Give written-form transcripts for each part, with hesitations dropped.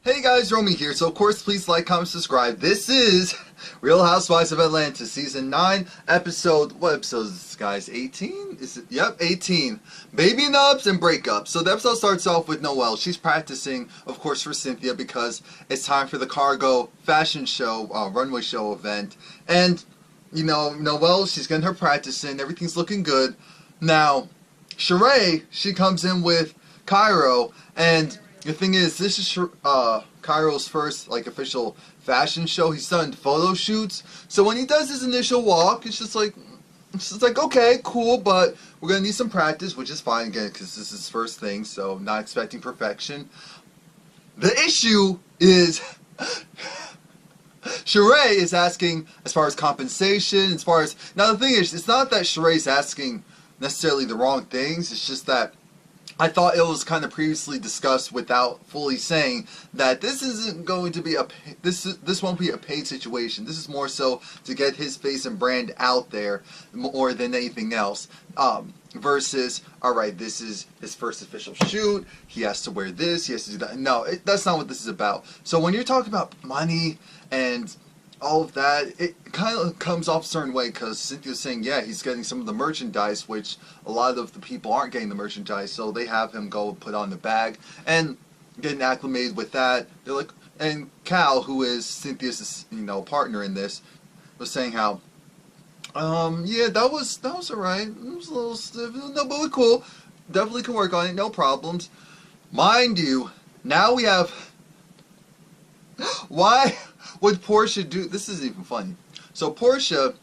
Hey guys, Romie here. So of course, please like, comment, subscribe. This is Real Housewives of Atlanta, Season 9, episode, what episode is this, guys? 18? Is it? Yep, 18. Baby Nubs and Breakups. So the episode starts off with Noelle. She's practicing, of course, for Cynthia because it's time for the cargo fashion show, runway show event. And, you know, Noelle, she's getting her practice in. Everything's looking good. Now, Sheree, she comes in with Cairo, and the thing is, this is Cairo's first official fashion show. He's done photo shoots, so when he does his initial walk, it's just like okay, cool, but we're gonna need some practice, which is fine again because this is his first thing, so not expecting perfection. The issue is Sheree is asking as far as compensation, now the thing is, it's not that Sheree's asking necessarily the wrong things. It's just that I thought it was kind of previously discussed without fully saying that this isn't going to be this won't be a paid situation. This is more so to get his face and brand out there more than anything else. Versus, alright, this is his first official shoot, he has to wear this, he has to do that. No, that's not what this is about. So when you're talking about money and all of that, it kind of comes off a certain way because Cynthia's saying, yeah, he's getting some of the merchandise, which a lot of the people aren't getting the merchandise, so they have him go put on the bag and getting acclimated with that. They're like, and Cal, who is Cynthia's, partner in this, was saying how, yeah, that was alright. It was a little stiff, no, but we're cool. Definitely can work on it, no problems. Mind you, now we have, why would Porsha do, this isn't even funny. So Porsha,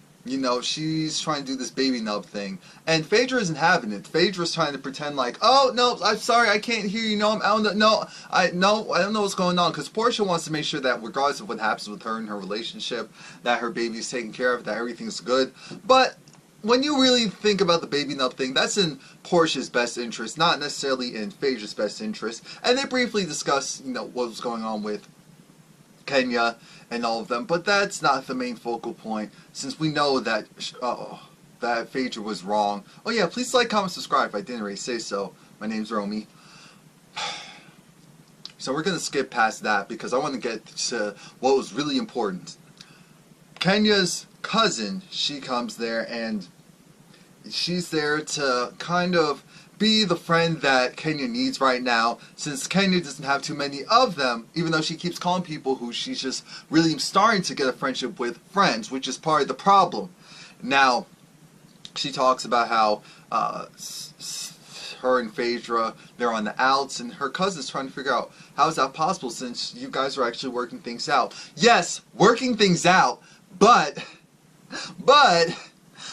she's trying to do this baby nub thing, and Phaedra isn't having it. Phaedra's trying to pretend like, oh no, I'm sorry, I can't hear you. I don't know what's going on, because Porsha wants to make sure that regardless of what happens with her and her relationship, that her baby's taken care of, that everything's good. But when you really think about the baby nub thing, that's in Porsha's best interest, not necessarily in Phaedra's best interest. And they briefly discuss, what was going on with Kenya and all of them, but that's not the main focal point, since we know that that Phaedra was wrong. Oh yeah, please like, comment, subscribe if I didn't already say so. My name's Romie. So we're gonna skip past that because I want to get to what was really important. Kenya's cousin, she comes there and she's there to kind of be the friend that Kenya needs right now, since Kenya doesn't have too many of them, even though she keeps calling people who she's just really starting to get a friendship with friends, which is part of the problem. Now, she talks about how her and Phaedra, they're on the outs, and her cousin's trying to figure out how is that possible since you guys are actually working things out. Yes, working things out, but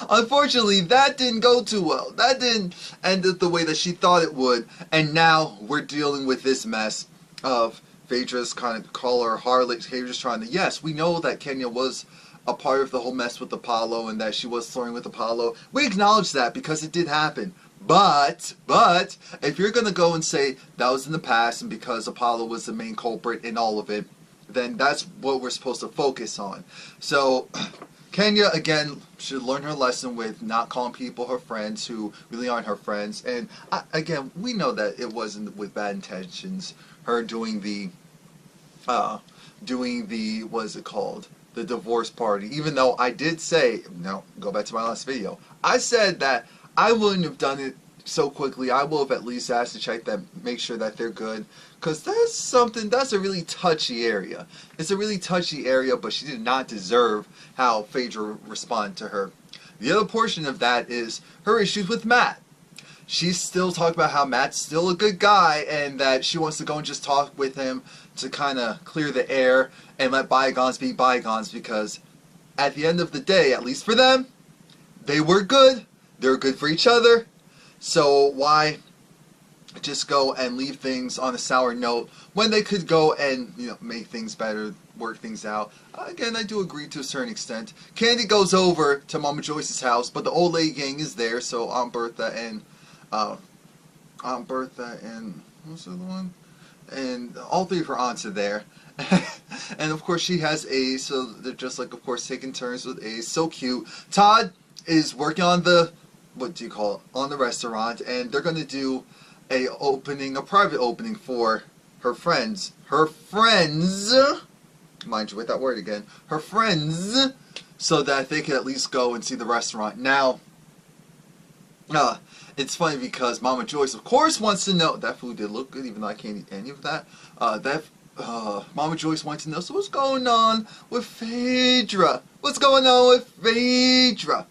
unfortunately, that didn't go too well. That didn't end up the way that she thought it would. And now we're dealing with this mess of Phaedra's kind of call her harlot. Phaedra's trying to, yes, we know that Kenya was a part of the whole mess with Apollo and that she was flirting with Apollo. We acknowledge that because it did happen. But, if you're going to go and say that was in the past and because Apollo was the main culprit in all of it, then that's what we're supposed to focus on. So Kenya, again, should learn her lesson with not calling people her friends who really aren't her friends. And, again, we know that it wasn't with bad intentions. Her doing the, what is it called? The divorce party. Even though I did say, no, go back to my last video. I said that I wouldn't have done it so quickly. I will have at least asked to check them, make sure that they're good. Because that's a really touchy area. It's a really touchy area, but she did not deserve how Phaedra responded to her. The other portion of that is her issues with Matt. She's still talking about how Matt's still a good guy and that she wants to go and just talk with him to kind of clear the air and let bygones be bygones, because at the end of the day, at least for them, they were good. They were good for each other. So why just go and leave things on a sour note when they could go and make things better, work things out? Again, I do agree to a certain extent. Candy goes over to Mama Joyce's house, but the old lady gang is there, so Aunt Bertha and what's the other one? And all three of her aunts are there. And of course she has Ace, so they're just of course taking turns with Ace. So cute. Todd is working on the, on the restaurant, and they're going to do a private opening for her friends her friends, mind you with that word again, her friends, so that they could at least go and see the restaurant. Now, it's funny because Mama Joyce, of course, wants to know. That food did look good, even though I can't eat any of that. Mama Joyce wants to know, so what's going on with Phaedra? What's going on with Phaedra?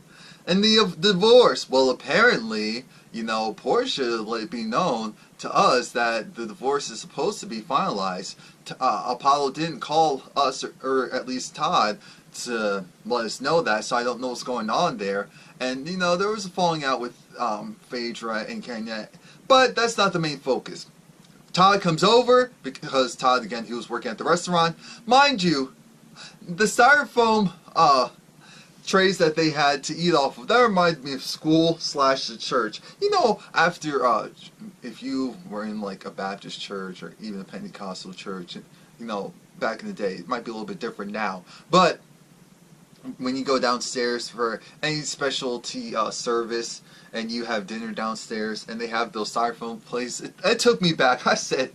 And the divorce. Well, apparently, Porsha let it be known to us that the divorce is supposed to be finalized. Apollo didn't call us, or at least Todd, to let us know that, so I don't know what's going on there. And, there was a falling out with Phaedra and Kenya, but that's not the main focus. Todd comes over, because Todd, again, he was working at the restaurant. Mind you, the styrofoam trays that they had to eat off of, that reminded me of school/the church. After, if you were in like a Baptist church or even a Pentecostal church, back in the day, it might be a little bit different now, but when you go downstairs for any specialty service and you have dinner downstairs and they have those styrofoam plates, it took me back. I said,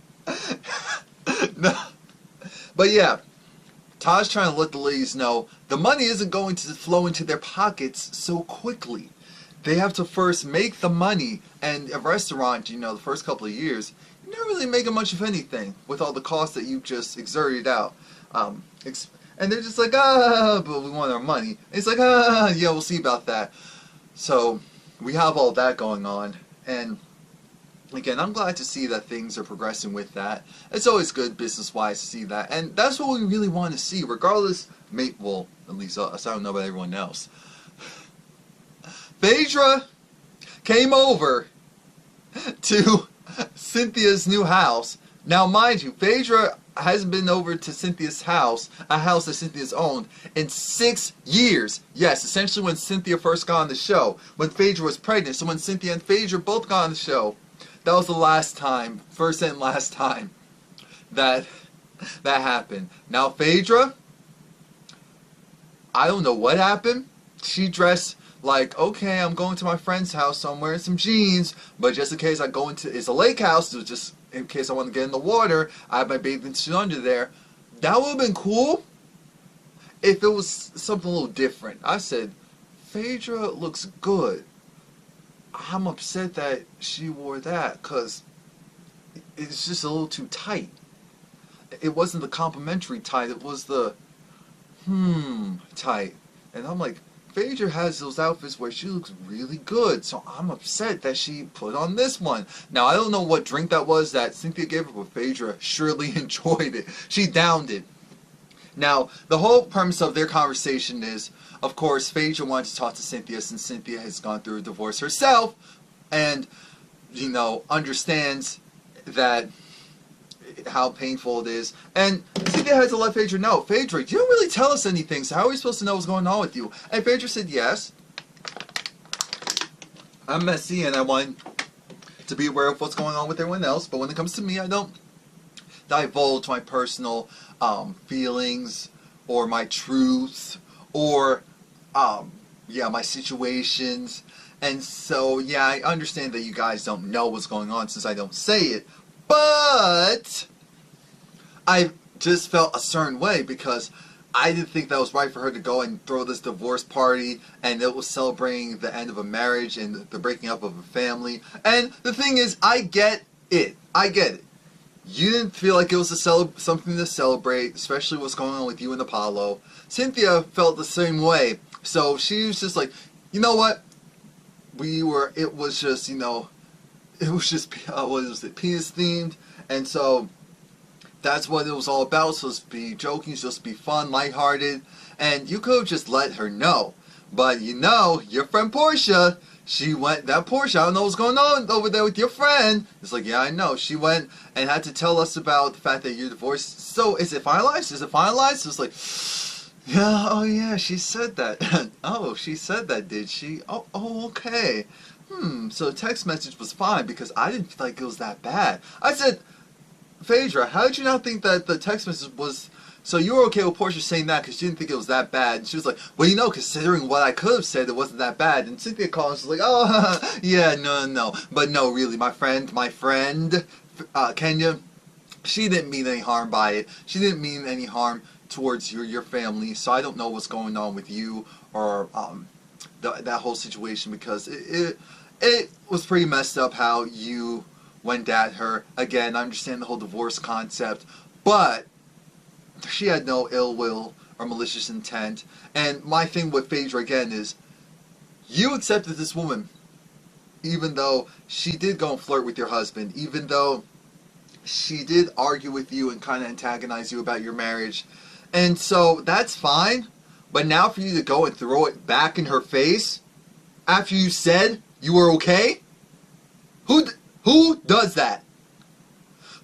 no. But yeah, Todd's trying to let the ladies know the money isn't going to flow into their pockets so quickly. They have to first make the money, and a restaurant, the first couple of years, you're not really making much of anything with all the costs that you just exerted out. And they're just like, but we want our money. And it's like, yeah, we'll see about that. So we have all that going on, and again, I'm glad to see that things are progressing with that. It's always good business-wise to see that, and that's what we really want to see, regardless. Well, at least us. I don't know about everyone else. Phaedra came over to Cynthia's new house. Now, mind you, Phaedra hasn't been over to Cynthia's house, a house that Cynthia's owned, in 6 years. Yes, essentially when Cynthia first got on the show, when Phaedra was pregnant. So when Cynthia and Phaedra both got on the show, that was the last time, first and last time, that happened. Now Phaedra, I don't know what happened. She dressed like, okay, I'm going to my friend's house, so I'm wearing some jeans, but just in case I go into, it's a lake house, so just in case I want to get in the water, I have my bathing suit under there. That would have been cool if it was something a little different. I said, Phaedra looks good. I'm upset that she wore that, because it's just a little too tight. It wasn't the complimentary tight, it was the tight. And I'm like, Phaedra has those outfits where she looks really good, so I'm upset that she put on this one. Now, I don't know what drink that was that Cynthia gave her, but Phaedra surely enjoyed it. She downed it. Now, the whole premise of their conversation is, of course, Phaedra wanted to talk to Cynthia since Cynthia has gone through a divorce herself and, understands that how painful it is. And Cynthia had to let Phaedra know, Phaedra, you don't really tell us anything, so how are we supposed to know what's going on with you? And Phaedra said, yes, I'm messy and I want to be aware of what's going on with everyone else, but when it comes to me, I don't divulge my personal feelings or my truths or my situations. And so, yeah, I understand that you guys don't know what's going on since I don't say it, but I just felt a certain way because I didn't think that was right for her to go and throw this divorce party, and it was celebrating the end of a marriage and the breaking up of a family. And the thing is, I get it. I get it. You didn't feel like it was something to celebrate, especially what's going on with you and Apollo. Cynthia felt the same way. So she was just like, you know what? It was just, what was it, penis themed, and so that's what it was all about. Supposed to be joking, supposed to be fun, lighthearted, and you could have just let her know. But your friend Porsha, she went, that Porsha, I don't know what's going on over there with your friend. It's like, yeah, I know. She went and had to tell us about the fact that you're divorced. So, is it finalized? Is it finalized? So it's like, yeah, oh yeah, she said that. Oh, she said that, did she? Oh, okay. So the text message was fine because I didn't feel like it was that bad. I said, Phaedra, how did you not think that the text message was... So you were okay with Porsha saying that because you didn't think it was that bad. And she was like, well, considering what I could have said, it wasn't that bad. And Cynthia called and she was like, oh, yeah, no. But no, really, my friend, Kenya, she didn't mean any harm by it. She didn't mean any harm towards your family. So I don't know what's going on with you or that whole situation, because it was pretty messed up how you went at her. Again, I understand the whole divorce concept, but she had no ill will or malicious intent. And my thing with Phaedra again is, you accepted this woman, even though she did go and flirt with your husband, even though she did argue with you and kind of antagonize you about your marriage. And so that's fine, but now for you to go and throw it back in her face after you said you were okay? Who does that?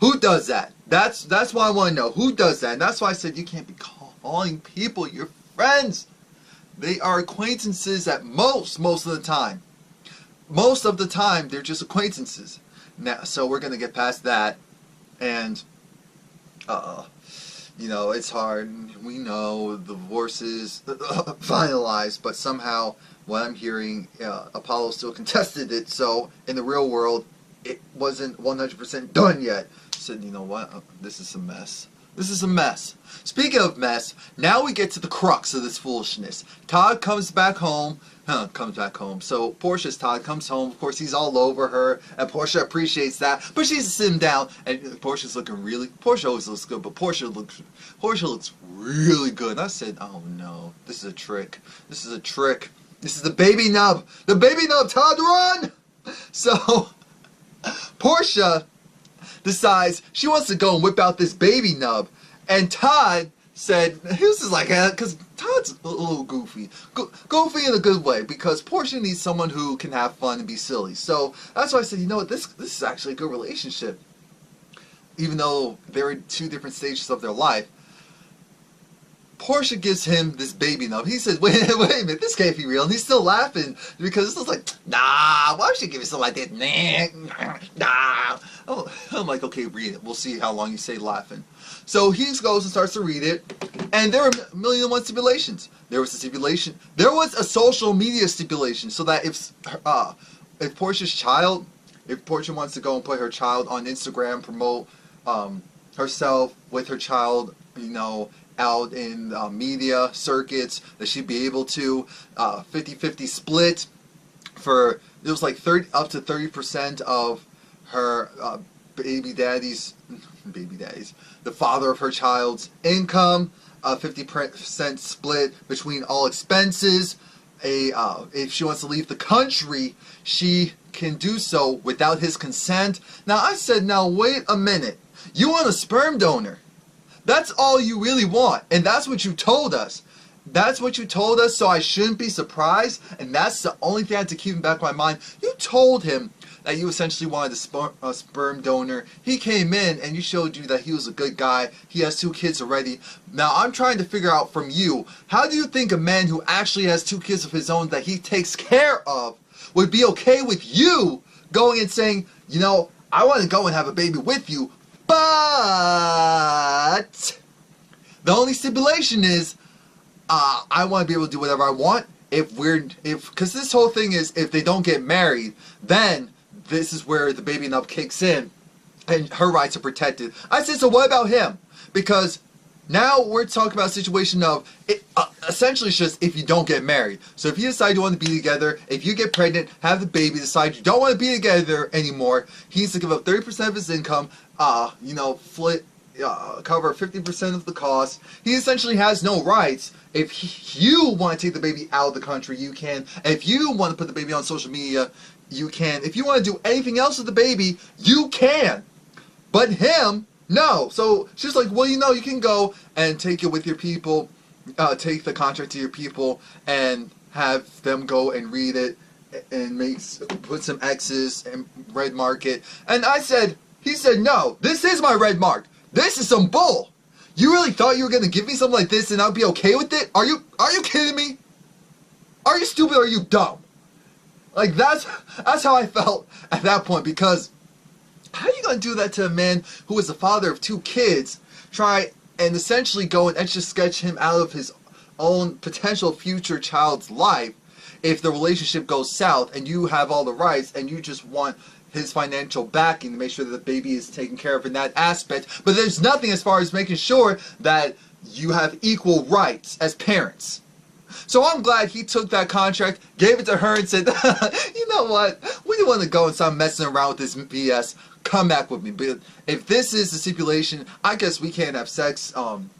Who does that? That's why I want to know. Who does that? And that's why I said you can't be calling people your friends. They are acquaintances at most of the time. Most of the time, they're just acquaintances. Now, so we're going to get past that. And, you know, it's hard. We know the divorce is finalized, but somehow what I'm hearing, Apollo still contested it. So in the real world, it wasn't 100% done yet. Said, you know what? This is a mess. This is a mess. Speaking of mess, now we get to the crux of this foolishness. Todd comes back home. So Porsha's Todd comes home. Of course, he's all over her, and Porsha appreciates that. But she's sitting down, and Porsha's looking really. Porsha always looks good, but Porsha looks really good. And I said, oh no, this is a trick. This is a trick. This is the baby nub. The baby nub. Todd, run! So Porsha decides she wants to go and whip out this baby nub, and Todd said, he was just like, because Todd's a little goofy. Goofy in a good way, because Porsha needs someone who can have fun and be silly. So that's why I said, you know what, this is actually a good relationship. Even though they're in two different stages of their life. Porsha gives him this baby nub. He says, wait a minute, this can't be real. And he's still laughing, because it's like, nah, why would you give me something like that? Nah. Oh, I'm like, okay, read it. We'll see how long you stay laughing. So he goes and starts to read it, and there are a million and one stipulations. There was a stipulation. There was a social media stipulation, so that if Porsha's child, if Porsha wants to go and put her child on Instagram, promote herself with her child, you know, out in media circuits, that she'd be able to 50-50 split for, it was like up to 30% of her baby daddy's, the father of her child's income, 50% split between all expenses. If she wants to leave the country, she can do so without his consent. Now I said, now wait a minute, you want a sperm donor? That's all you really want, and that's what you told us. That's what you told us, so I shouldn't be surprised, and that's the only thing I had to keep in the back of my mind. You told him that you essentially wanted a sperm donor. He came in, and you showed you that he was a good guy. He has 2 kids already. Now, I'm trying to figure out from you, how do you think a man who actually has 2 kids of his own that he takes care of would be okay with you going and saying, you know, I want to go and have a baby with you, but the only stipulation is I want to be able to do whatever I want. Because this whole thing is, if they don't get married, then this is where the baby nub kicks in, and her rights are protected. I said, so what about him? Because now we're talking about a situation of, essentially it's just if you don't get married. So if you decide you want to be together, if you get pregnant, have the baby, decide you don't want to be together anymore, he needs to give up 30% of his income, you know, cover 50% of the cost. He essentially has no rights. If you want to take the baby out of the country, you can. If you want to put the baby on social media, you can. If you want to do anything else with the baby, you can. But him, no. So she's like, well, you know, you can go and take it with your people, take the contract to your people, and have them go and read it, and put some X's and red mark it. And he said, no, this is my red mark. This is some bull. You really thought you were going to give me something like this and I'd be okay with it? Are you kidding me? Are you stupid or are you dumb? Like, that's how I felt at that point, because how are you going to do that to a man who is the father of 2 kids, try and essentially go and etch-a-sketch him out of his own potential future child's life if the relationship goes south and you have all the rights and you just want his financial backing to make sure that the baby is taken care of in that aspect. But there's nothing as far as making sure that you have equal rights as parents. So I'm glad he took that contract, gave it to her, and said, you know what, we don't want to go and start messing around with this BS. Come back with me. But if this is the stipulation, I guess we can't have sex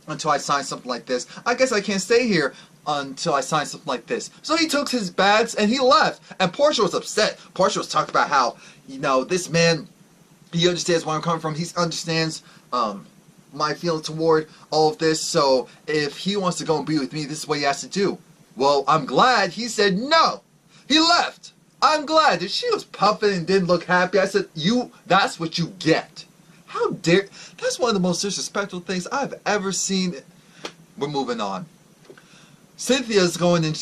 until I sign something like this. I guess I can't stay here until I sign something like this. So he took his bags and he left. And Porsha was upset. Porsha was talking about how, you know, this man, he understands where I'm coming from. He understands my feeling toward all of this. So if he wants to go and be with me, this is what he has to do. Well, I'm glad he said no. He left. I'm glad that she was puffing and didn't look happy. I said, that's what you get. How dare, that's one of the most disrespectful things I've ever seen. We're moving on. Cynthia's going in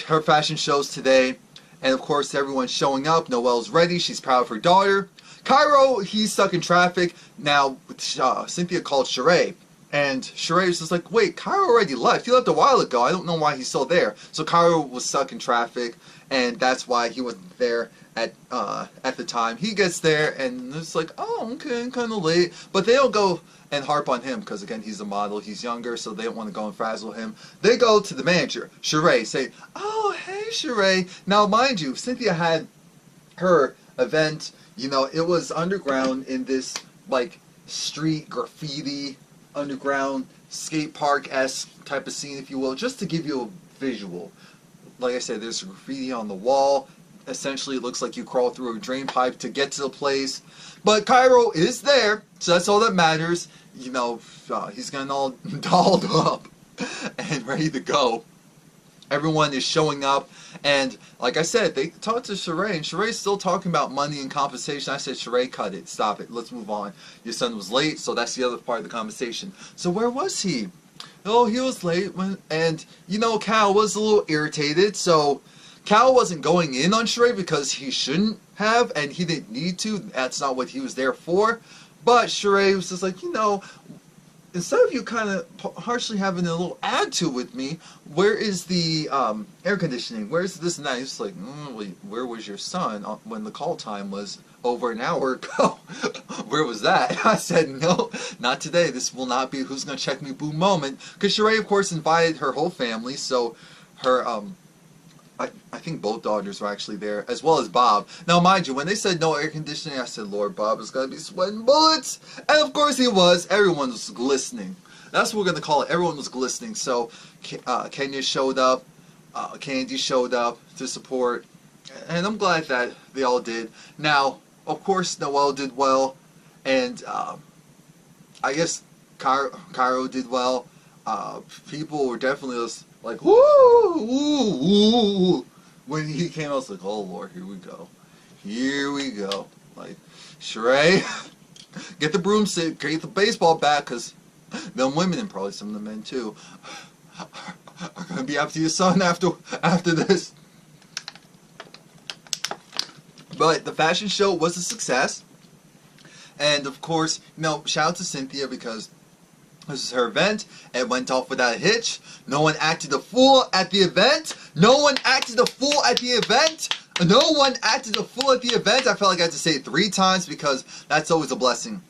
her fashion shows today. And of course, everyone's showing up. Noelle's ready. She's proud of her daughter. Cairo, he's stuck in traffic. Now, Cynthia called Sheree. And Sheree was just like, wait, Cairo already left. He left a while ago. I don't know why he's still there. So Cairo was stuck in traffic. And that's why he wasn't there at the time. He gets there and it's like, oh, okay, kind of late. But they don't go and harp on him because, again, he's a model. He's younger, so they don't want to go and frazzle him. They go to the manager, Sheree, say, oh, hey, Sheree. Now, mind you, Cynthia had her event, you know, it was underground in this, like, street graffiti, underground skate park-esque type of scene, if you will, just to give you a visual. Like I said, there's graffiti on the wall. Essentially, it looks like you crawl through a drain pipe to get to the place. But Cairo is there, so that's all that matters. You know, he's getting all dolled up and ready to go. Everyone is showing up, and like I said, they talked to Sheree, and Sheree's still talking about money and compensation. I said, Sheree, cut it. Stop it. Let's move on. Your son was late, so that's the other part of the conversation. So where was he? Oh, he was late, and you know, Cal was a little irritated, so Cal wasn't going in on Sheree because he shouldn't have, and he didn't need to. That's not what he was there for. But Sheree was just like, you know, instead of you kind of harshly having a little attitude with me, where is the air conditioning? Where's this and that? He's like, wait, where was your son when the call time was over an hour ago? Where was that? I said, no, not today. This will not be who's going to check me boo moment. Because Sheree, of course, invited her whole family. So her, I think both daughters were actually there, as well as Bob. Now, mind you, when they said no air conditioning, I said, Lord, Bob is going to be sweating bullets. And of course he was. Everyone was glistening. That's what we're going to call it. Everyone was glistening. So Kenya showed up. Candy showed up to support. And I'm glad that they all did. Now, of course, Noelle did well. And I guess Cairo did well. People were definitely just like, woo, woo, woo. When he came, I was like, oh, Lord, here we go. Here we go. Like, Sheree, get the broomstick, get the baseball bat, because them women, and probably some of the men too, are going to be after your son after this. But the fashion show was a success. And, of course, you know, shout out to Cynthia because this is her event. It went off without a hitch. No one acted a fool at the event. No one acted a fool at the event. No one acted a fool at the event. I felt like I had to say it 3 times because that's always a blessing.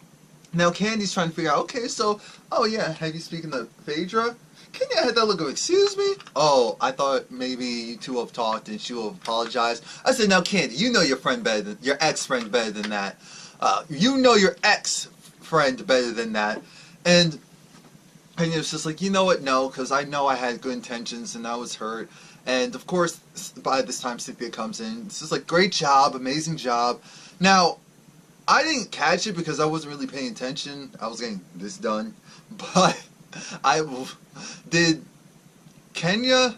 Now, Candy's trying to figure out, okay, so, oh yeah, have you speaking to Phaedra? Kenya had that look of, excuse me? Oh, I thought maybe you two have talked and she will apologize. I said, now, Candy, you know your friend better than, your ex-friend better than that. You know your ex-friend better than that. And it was just like, you know what, no, because I know I had good intentions and I was hurt. And, of course, by this time, Cynthia comes in. It's just like, great job, amazing job. Now, I didn't catch it because I wasn't really paying attention. I was getting this done. But did Kenya,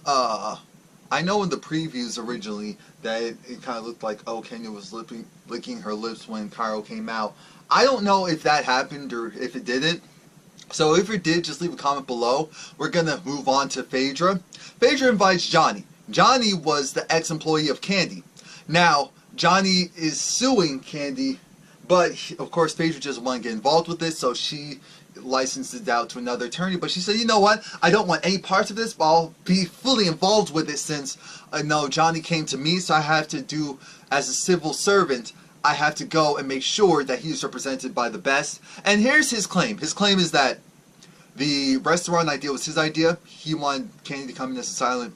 I know in the previews originally that it kind of looked like, oh, Kenya was licking her lips when Cairo came out. I don't know if that happened or if it didn't. So if it did, just leave a comment below. We're going to move on to Phaedra. Phaedra invites Johnny. Johnny was the ex-employee of Candy. Now, Johnny is suing Candy, but of course Phaedra doesn't want to get involved with this, so she licensed it out to another attorney. But she said, you know what, I don't want any parts of this, but I'll be fully involved with it since I know Johnny came to me, so I have to do, as a civil servant, I have to go and make sure that he is represented by the best. And here's his claim. His claim is that the restaurant idea was his idea. He wanted Candy to come in as a silent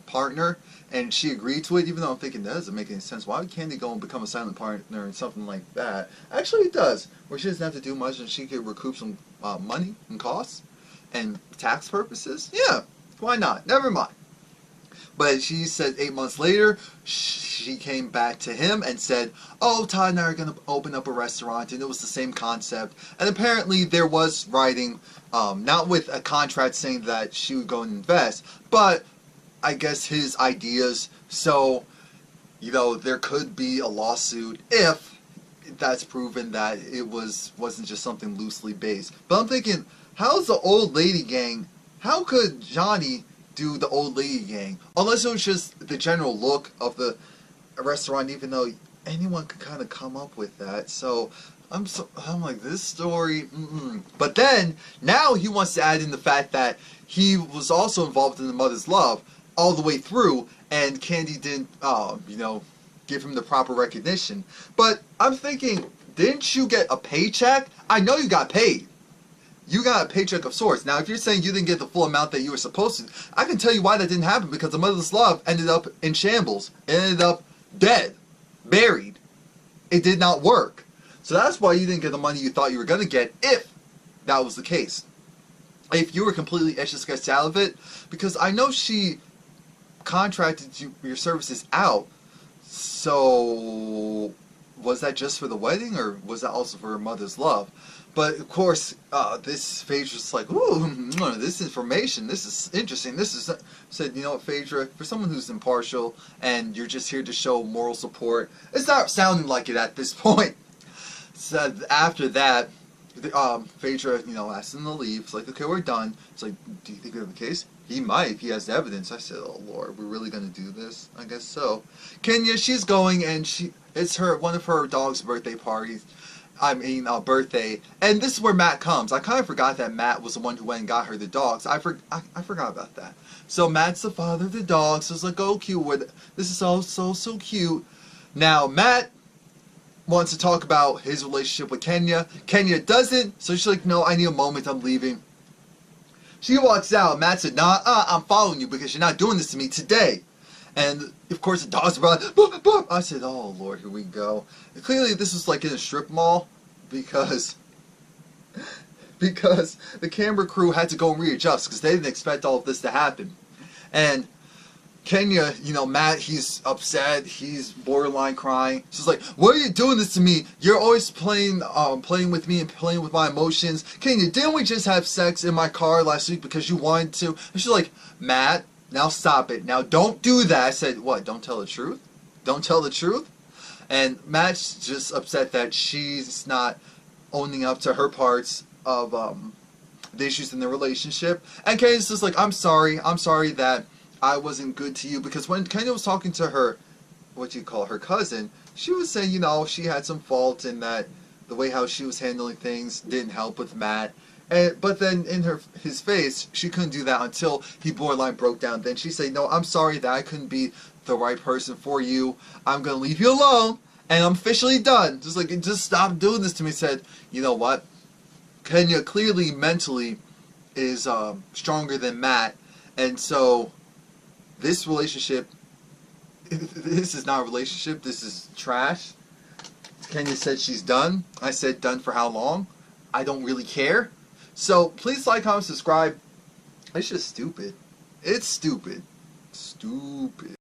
partner, and she agreed to it, even though I'm thinking that doesn't make any sense. Why would Candy go and become a silent partner and something like that? Actually, it does, where she doesn't have to do much and she could recoup some money and costs and tax purposes. Yeah, why not? Never mind. But she said 8 months later, she came back to him and said, oh, Todd and I are going to open up a restaurant, and it was the same concept. And apparently there was writing, not with a contract saying that she would go and invest, but I guess his ideas. So, you know, there could be a lawsuit if that's proven that it wasn't just something loosely based. But I'm thinking, how's the old lady gang, how could Johnny do the old lady gang? Unless it was just the general look of the restaurant, even though anyone could kind of come up with that. So I'm like, this story, But then, now he wants to add in the fact that he was also involved in the mother's love all the way through, and Candy didn't, you know, give him the proper recognition. But I'm thinking, didn't you get a paycheck? I know you got paid. You got a paycheck of sorts. Now, if you're saying you didn't get the full amount that you were supposed to, I can tell you why that didn't happen, because the mother's love ended up in shambles. It ended up dead. Buried. It did not work. So that's why you didn't get the money you thought you were going to get, if that was the case. If you were completely etched to sketch out of it, because I know she contracted your services out, so was that just for the wedding, or was that also for her mother's love? But of course, this Phaedra's like, ooh, this information, this is interesting. This is said, you know what, Phaedra, for someone who's impartial and you're just here to show moral support, it's not sounding like it at this point. So after that, Phaedra, you know, asked him to leave. It's like, okay, we're done. It's like, do you think we have a case? He might, if he has evidence. I said, oh Lord, we're really gonna do this? I guess so. Kenya, she's going, and it's one of her dog's birthday parties. Birthday. And this is where Matt comes. I kind of forgot that Matt was the one who went and got her the dogs. I forgot about that. So Matt's the father of the dogs. So it's like, oh, cute. This is so cute. Now, Matt wants to talk about his relationship with Kenya. Kenya doesn't. So she's like, no, I need a moment. I'm leaving. She walks out. Matt said, nah, I'm following you because you're not doing this to me today. And, of course, the dogs were like, boop, boop. I said, oh, Lord, here we go. And clearly, this was like in a strip mall because the camera crew had to go and readjust because they didn't expect all of this to happen. And Kenya, you know, Matt, he's upset. He's borderline crying. She's like, why are you doing this to me? You're always playing with me and playing with my emotions. Kenya, didn't we just have sex in my car last week because you wanted to? And she's like, Matt, now stop it. Now don't do that. I said, what, don't tell the truth? Don't tell the truth? And Matt's just upset that she's not owning up to her parts of the issues in the relationship. And Kenya's just like, I'm sorry that I wasn't good to you. Because when Kenya was talking to her, her cousin, she was saying, you know, she had some fault in that the way how she was handling things didn't help with Matt. But then in his face, she couldn't do that until he borderline broke down. Then she said, no, I'm sorry that I couldn't be the right person for you. I'm going to leave you alone, and I'm officially done. Just stop doing this to me. Said, you know what? Kenya clearly mentally is stronger than Matt. And so this relationship, this is not a relationship. This is trash. Kenya said she's done. I said, done for how long? I don't really care. So, please like, comment, subscribe. It's just stupid. It's stupid. Stupid.